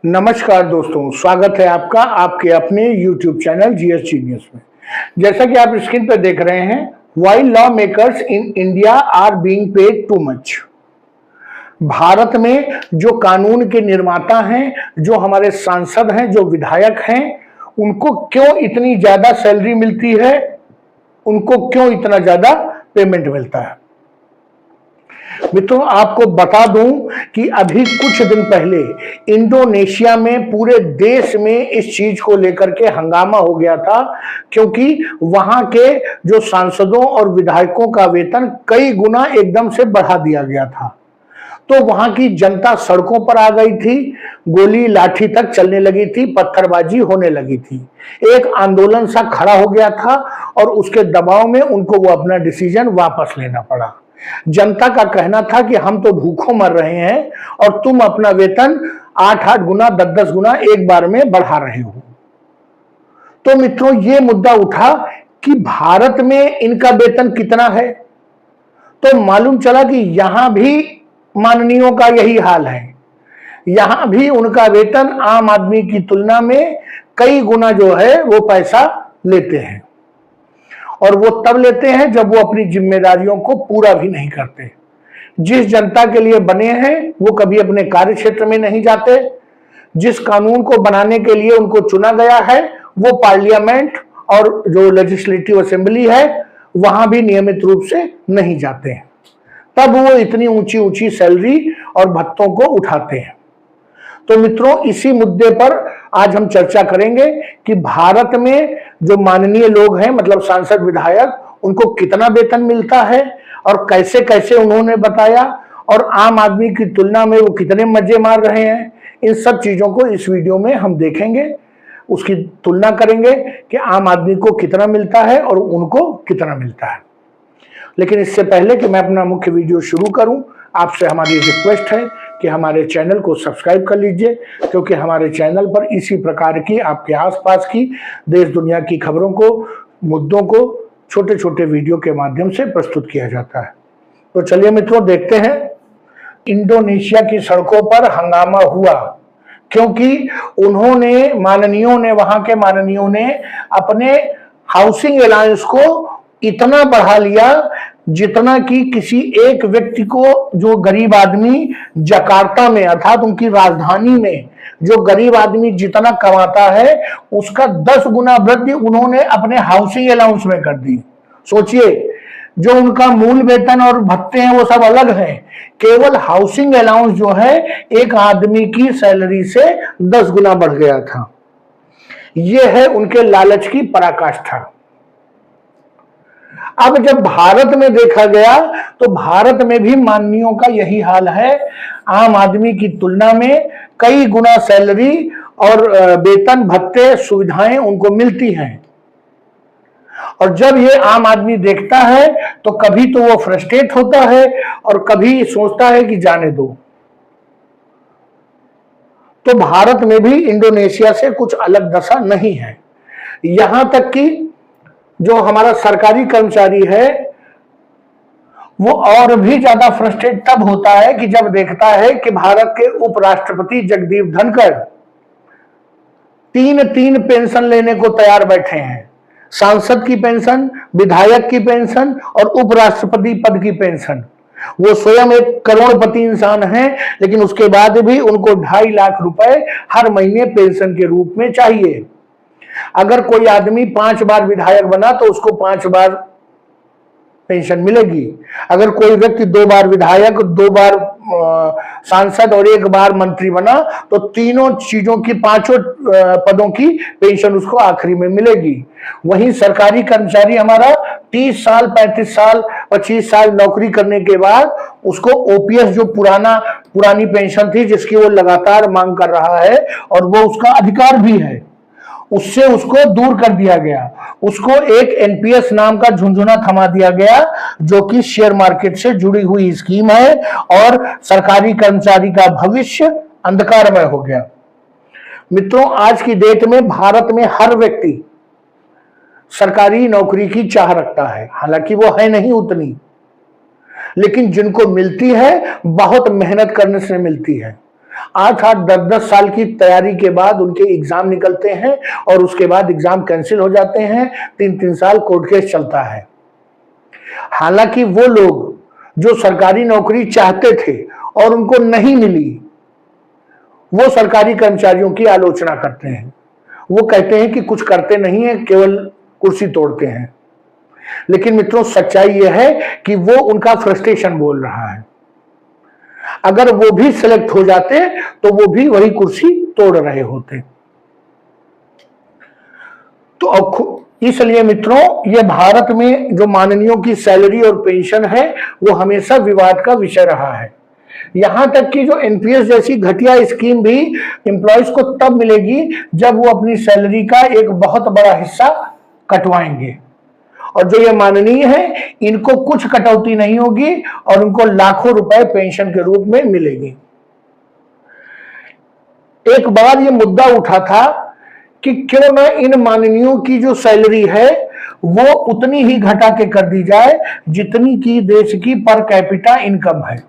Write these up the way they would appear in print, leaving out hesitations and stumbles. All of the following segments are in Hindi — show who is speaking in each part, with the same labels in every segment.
Speaker 1: नमस्कार दोस्तों, स्वागत है आपका आपके अपने YouTube चैनल जीएस जीनियस में। जैसा कि आप स्क्रीन पर देख रहे हैं, why law makers in India are being paid too much. Bharat में जो कानून के निर्माता हैं, जो हमारे सांसद हैं, जो विधायक हैं, उनको क्यों इतनी ज्यादा सैलरी मिलती है, उनको क्यों इतना ज्यादा पेमेंट मिलता है। मित्रों, आपको बता दूं कि अभी कुछ दिन पहले इंडोनेशिया में पूरे देश में इस चीज को लेकर के हंगामा हो गया था, क्योंकि वहां के जो सांसदों और विधायकों का वेतन कई गुना एकदम से बढ़ा दिया गया था। तो वहां की जनता सड़कों पर आ गई थी, गोली लाठी तक चलने लगी थी, पत्थरबाजी होने लगी थी। एक आंदोलन सा खड़ा हो गया था और उसके दबाव में उनको वो अपना डिसीजन वापस लेना पड़ा। जनता का कहना था कि हम तो भूखों मर रहे हैं और तुम अपना वेतन 8-8 गुना 10-10 गुना एक बार में बढ़ा रहे हो। तो मित्रों, ये मुद्दा उठा कि भारत में इनका वेतन कितना है। तो मालूम चला कि यहां भी माननीयों का यही हाल है। यहां भी उनका वेतन आम आदमी की तुलना में कई गुना जो है वो पैसा लेते हैं, और वो तब लेते हैं जब वो अपनी जिम्मेदारियों को पूरा भी नहीं करते। जिस जनता के लिए बने हैं वो कभी अपने कार्य क्षेत्र में नहीं जाते। जिस कानून को बनाने के लिए उनको चुना गया है वो पार्लियामेंट और जो लेजिस्लेटिव असेंबली है वहां भी नियमित रूप से नहीं जाते हैं। तब वो इतनी ऊंची ऊंची सैलरी और भत्तों को उठाते हैं। तो मित्रों, इसी मुद्दे पर आज हम चर्चा करेंगे कि भारत में जो माननीय लोग हैं, मतलब सांसद विधायक, उनको कितना वेतन मिलता है और कैसे कैसे उन्होंने बताया, और आम आदमी की तुलना में वो कितने मजे मार रहे हैं। इन सब चीजों को इस वीडियो में हम देखेंगे, उसकी तुलना करेंगे कि आम आदमी को कितना मिलता है और उनको कितना मिलता है। लेकिन इससे पहले कि मैं अपना मुख्य वीडियो शुरू करूं, आपसे हमारी रिक्वेस्ट है कि हमारे चैनल को सब्सक्राइब कर लीजिए, क्योंकि हमारे चैनल पर इसी प्रकार की आपके आसपास की देश दुनिया की खबरों को, मुद्दों को छोटे छोटे वीडियो के माध्यम से प्रस्तुत किया जाता है। तो चलिए मित्रों, देखते हैं। इंडोनेशिया की सड़कों पर हंगामा हुआ क्योंकि वहां के माननीयों ने अपने हाउसिंग अलाउंस को इतना बढ़ा लिया जितना कि किसी एक व्यक्ति को, जो गरीब आदमी जकार्ता में अर्थात उनकी राजधानी में जो गरीब आदमी जितना कमाता है उसका 10 गुना वृद्धि उन्होंने अपने हाउसिंग अलाउंस में कर दी। सोचिए, जो उनका मूल वेतन और भत्ते हैं वो सब अलग हैं, केवल हाउसिंग अलाउंस जो है एक आदमी की सैलरी से 10 गुना बढ़ गया था। यह है उनके लालच की पराकाष्ठा। अब जब भारत में देखा गया तो भारत में भी माननीयों का यही हाल है। आम आदमी की तुलना में कई गुना सैलरी और वेतन, भत्ते, सुविधाएं उनको मिलती हैं। और जब ये आम आदमी देखता है तो कभी तो वो फ्रस्ट्रेट होता है और कभी सोचता है कि जाने दो। तो भारत में भी इंडोनेशिया से कुछ अलग दशा नहीं है। यहां तक कि जो हमारा सरकारी कर्मचारी है वो और भी ज्यादा फ्रस्ट्रेट तब होता है कि जब देखता है कि भारत के उपराष्ट्रपति जगदीप धनखड़ 3-3 पेंशन लेने को तैयार बैठे हैं। सांसद की पेंशन, विधायक की पेंशन और उपराष्ट्रपति पद की पेंशन। वो स्वयं एक करोड़पति इंसान है, लेकिन उसके बाद भी उनको 2.5 लाख रुपए हर महीने पेंशन के रूप में चाहिए। अगर कोई आदमी 5 बार विधायक बना तो उसको 5 बार पेंशन मिलेगी। अगर कोई व्यक्ति 2 बार विधायक, 2 बार सांसद और 1 बार मंत्री बना तो तीनों चीजों की, 5 पदों की पेंशन उसको आखिरी में मिलेगी। वहीं सरकारी कर्मचारी हमारा 30 साल, 35 साल, 25 साल नौकरी करने के बाद उसको ओपीएस, जो पुरानी पेंशन थी जिसकी वो लगातार मांग कर रहा है और वो उसका अधिकार भी है, उससे उसको दूर कर दिया गया। उसको एक एनपीएस नाम का झुंझुना थमा दिया गया, जो कि शेयर मार्केट से जुड़ी हुई स्कीम है, और सरकारी कर्मचारी का भविष्य अंधकारमय हो गया। मित्रों, आज की डेट में भारत में हर व्यक्ति सरकारी नौकरी की चाह रखता है। हालांकि वो है नहीं उतनी, लेकिन जिनको मिलती है बहुत मेहनत करने से मिलती है। 8-8, 10-10 साल की तैयारी के बाद उनके एग्जाम निकलते हैं और उसके बाद एग्जाम कैंसिल हो जाते हैं। 3-3 साल कोर्ट केस चलता है। हालांकि वो लोग जो सरकारी नौकरी चाहते थे और उनको नहीं मिली, वो सरकारी कर्मचारियों की आलोचना करते हैं। वो कहते हैं कि कुछ करते नहीं है, केवल कुर्सी तोड़ते हैं। लेकिन मित्रों, सच्चाई यह है कि वो उनका फ्रस्ट्रेशन बोल रहा है। अगर वो भी सिलेक्ट हो जाते तो वो भी वही कुर्सी तोड़ रहे होते। तो इसलिए मित्रों, ये भारत में जो माननीयों की सैलरी और पेंशन है वो हमेशा विवाद का विषय रहा है। यहां तक कि जो एनपीएस जैसी घटिया स्कीम भी एम्प्लॉयज को तब मिलेगी जब वो अपनी सैलरी का एक बहुत बड़ा हिस्सा कटवाएंगे। और जो ये माननीय है, इनको कुछ कटौती नहीं होगी और उनको लाखों रुपए पेंशन के रूप में मिलेगी। एक बार ये मुद्दा उठा था कि क्यों ना इन माननीयों की जो सैलरी है वो उतनी ही घटा के कर दी जाए जितनी की देश की पर कैपिटा इनकम है।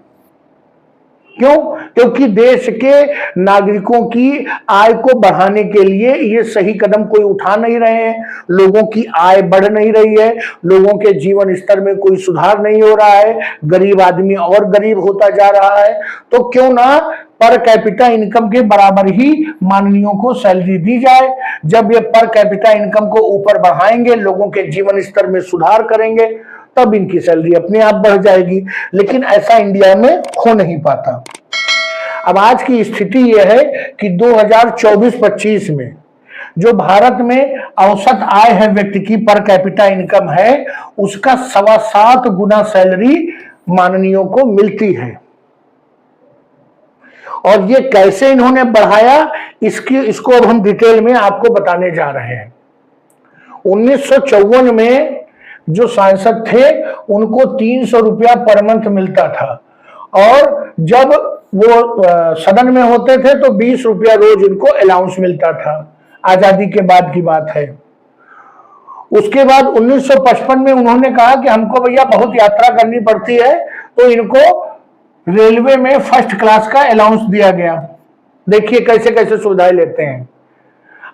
Speaker 1: क्यों? क्योंकि देश के नागरिकों की आय को बढ़ाने के लिए ये सही कदम कोई उठा नहीं रहे हैं। लोगों की आय बढ़ नहीं रही है, लोगों के जीवन स्तर में कोई सुधार नहीं हो रहा है, गरीब आदमी और गरीब होता जा रहा है। तो क्यों ना पर कैपिटा इनकम के बराबर ही माननीयों को सैलरी दी जाए। जब ये पर कैपिटा इनकम को ऊपर बढ़ाएंगे, लोगों के जीवन स्तर में सुधार करेंगे, तब इनकी सैलरी अपने आप बढ़ जाएगी। लेकिन ऐसा इंडिया में हो नहीं पाता। अब आज की स्थिति यह है कि 2024-25 में जो भारत में औसत आय है व्यक्ति की पर कैपिटा इनकम है, उसका 7.25 गुना सैलरी माननीयों को मिलती है। और ये कैसे इन्होंने बढ़ाया, इसको अब हम डिटेल में आपको बताने जा रहे हैं। 1954 में जो सांसद थे उनको 300 रुपया पर मंथ मिलता था और जब वो सदन में होते थे तो 20 रुपया रोज इनको अलाउंस मिलता था। आजादी के बाद की बात है। उसके बाद 1955 में उन्होंने कहा कि हमको भैया बहुत यात्रा करनी पड़ती है, तो इनको रेलवे में फर्स्ट क्लास का अलाउंस दिया गया। देखिए कैसे कैसे सुविधाएं लेते हैं।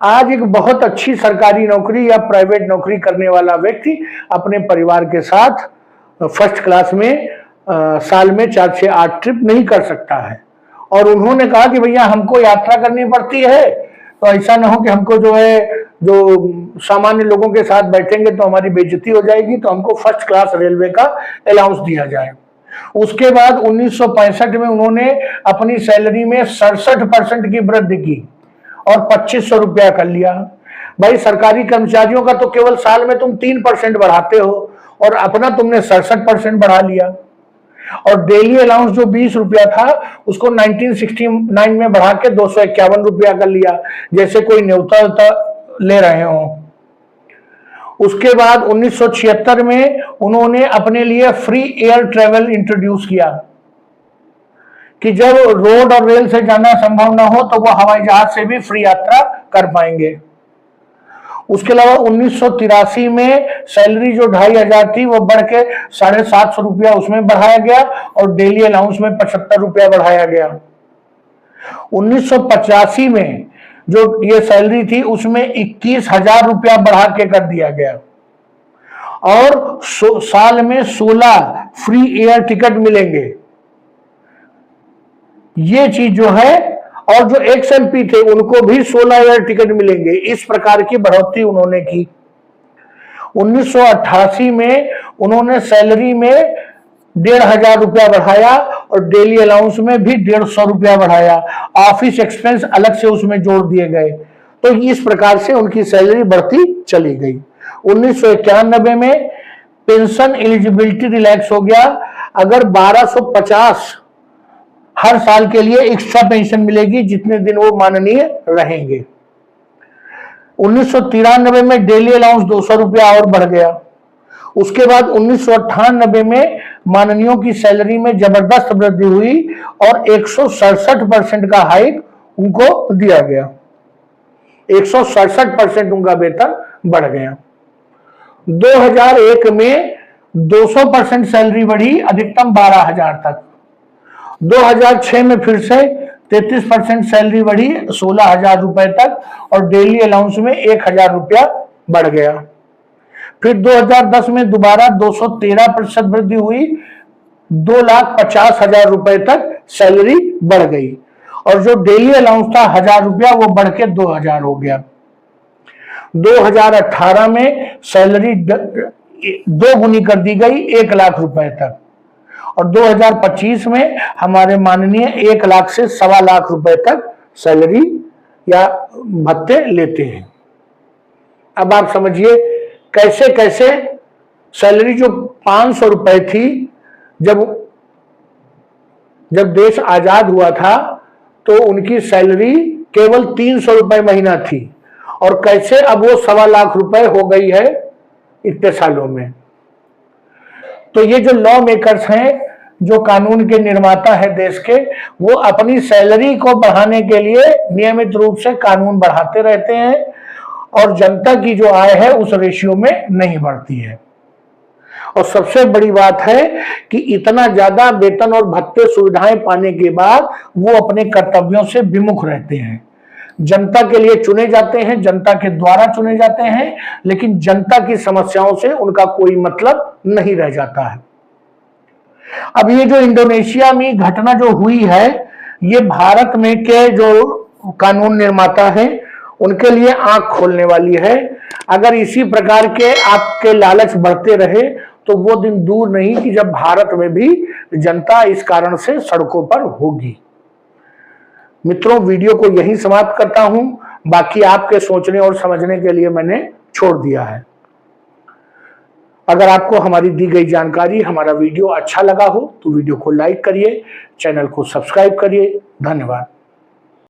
Speaker 1: आज एक बहुत अच्छी सरकारी नौकरी या प्राइवेट नौकरी करने वाला व्यक्ति अपने परिवार के साथ फर्स्ट क्लास में साल में 4 से 8 ट्रिप नहीं कर सकता है। और उन्होंने कहा कि भैया हमको यात्रा करनी पड़ती है, तो ऐसा ना हो कि हमको जो सामान्य लोगों के साथ बैठेंगे तो हमारी बेइज्जती हो जाएगी, तो हमको फर्स्ट क्लास रेलवे का अलाउंस दिया जाए। उसके बाद 1965 में उन्होंने अपनी सैलरी में 67% की वृद्धि की और 2500 रुपया कर लिया। भाई, सरकारी कर्मचारियों का तो केवल साल में तुम 3% बढ़ाते हो और अपना तुमने 67% बढ़ा लिया। और डेली अलाउंस जो 20 रुपया था उसको 1969 में बढ़ा के 251 रुपया कर लिया, जैसे कोई न्योता ले रहे हो। उसके बाद 1976 में उन्होंने अपने लिए फ्री एयर ट्रेवल इंट्रोड्यूस किया कि जब रोड और रेल से जाना संभव ना हो तो वो हवाई जहाज से भी फ्री यात्रा कर पाएंगे। उसके अलावा 1983 में सैलरी जो 2500 थी वो बढ़ के 750 रुपया उसमें बढ़ाया गया और डेली अलाउंस में 75 रुपया बढ़ाया गया। 1985 में जो ये सैलरी थी उसमें 21,000 रुपया बढ़ा के कर दिया गया और साल में 16 फ्री एयर टिकट मिलेंगे। ये चीज जो है, और जो XMP थे उनको भी 16 एयर टिकट मिलेंगे। इस प्रकार की बढ़ोतरी उन्होंने की। 1988 में उन्होंने सैलरी में 1,500 रुपया बढ़ाया और डेली अलाउंस में भी 150 रुपया बढ़ाया। ऑफिस एक्सपेंस अलग से उसमें जोड़ दिए गए। तो इस प्रकार से उनकी सैलरी बढ़ती चली गई। 1991 में पेंशन एलिजिबिलिटी रिलैक्स हो गया। अगर 1250 हर साल के लिए एक्स्ट्रा पेंशन मिलेगी जितने दिन वो माननीय रहेंगे। 1993 में डेली अलाउंस 200 रुपया और बढ़ गया। उसके बाद 1998 में माननीयों की सैलरी में जबरदस्त वृद्धि हुई और 167% का हाइक उनको दिया गया। 167% उनका वेतन बढ़ गया। 2001 में 200% सैलरी बढ़ी, अधिकतम 12,000 तक। 2006 में फिर से 33% सैलरी बढ़ी 16,000 रुपए तक, और डेली अलाउंस में 1,000 रुपया बढ़ गया। फिर 2010 में दोबारा 213% वृद्धि हुई, 2,50,000 रुपए तक सैलरी बढ़ गई, और जो डेली अलाउंस था 1,000 रुपया वो बढ़ के 2,000 हो गया। 2018 में सैलरी 2 गुनी कर दी गई 1,00,000 रुपए तक, और 2025 में हमारे माननीय 1,00,000 से 1,25,00,000 रुपए तक सैलरी या भत्ते लेते हैं। अब आप समझिए कैसे कैसे सैलरी जो 500 रुपए थी जब देश आजाद हुआ था तो उनकी सैलरी केवल 300 रुपए महीना थी, और कैसे अब वो 1,25,00,000 रुपए हो गई है इतने सालों में। तो ये जो लॉ मेकर्स हैं, जो कानून के निर्माता है देश के, वो अपनी सैलरी को बढ़ाने के लिए नियमित रूप से कानून बढ़ाते रहते हैं, और जनता की जो आय है उस रेशियो में नहीं बढ़ती है। और सबसे बड़ी बात है कि इतना ज्यादा वेतन और भत्ते सुविधाएं पाने के बाद वो अपने कर्तव्यों से विमुख रहते हैं। जनता के लिए चुने जाते हैं, जनता के द्वारा चुने जाते हैं, लेकिन जनता की समस्याओं से उनका कोई मतलब नहीं रह जाता है। अब ये जो इंडोनेशिया में घटना जो हुई है, ये भारत में के जो कानून निर्माता हैं उनके लिए आंख खोलने वाली है। अगर इसी प्रकार के आपके लालच बढ़ते रहे तो वो दिन दूर नहीं कि जब भारत में भी जनता इस कारण से सड़कों पर होगी। मित्रों, वीडियो को यहीं समाप्त करता हूं, बाकी आपके सोचने और समझने के लिए मैंने छोड़ दिया है। अगर आपको हमारी दी गई जानकारी, हमारा वीडियो अच्छा लगा हो तो वीडियो को लाइक करिए, चैनल को सब्सक्राइब करिए। धन्यवाद।